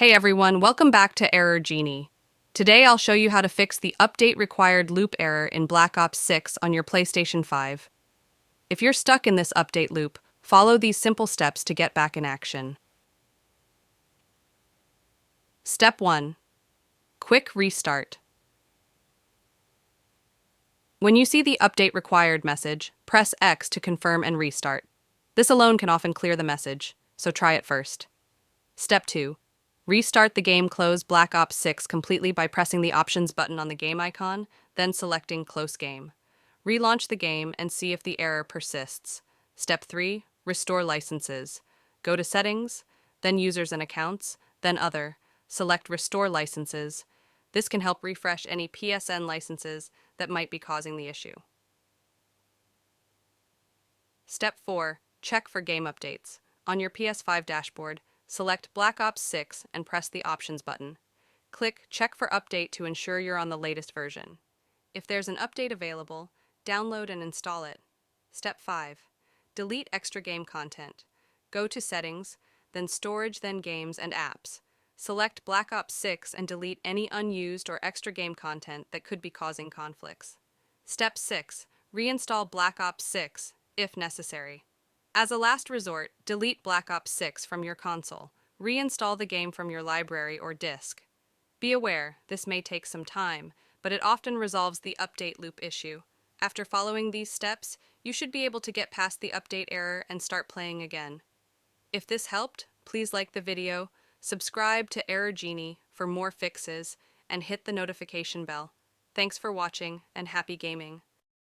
Hey everyone, welcome back to Error Genie. Today I'll show you how to fix the update required loop error in Black Ops 6 on your PlayStation 5. If you're stuck in this update loop, follow these simple steps to get back in action. Step 1. Quick restart. When you see the update required message, press X to confirm and restart. This alone can often clear the message, so try it first. Step 2. Restart the game. Close Black Ops 6 completely by pressing the Options button on the game icon, then selecting Close Game. Relaunch the game and see if the error persists. Step 3. Restore licenses. Go to Settings, then Users and Accounts, then Other. Select Restore Licenses. This can help refresh any PSN licenses that might be causing the issue. Step 4. Check for game updates. On your PS5 dashboard, select Black Ops 6 and press the Options button. Click Check for Update to ensure you're on the latest version. If there's an update available, download and install it. Step 5. Delete extra game content. Go to Settings, then Storage, then Games and Apps. Select Black Ops 6 and delete any unused or extra game content that could be causing conflicts. Step 6. Reinstall Black Ops 6, if necessary. As a last resort, delete Black Ops 6 from your console. Reinstall the game from your library or disk. Be aware, this may take some time, but it often resolves the update loop issue. After following these steps, you should be able to get past the update error and start playing again. If this helped, please like the video, subscribe to Error Genie for more fixes, and hit the notification bell. Thanks for watching, and happy gaming.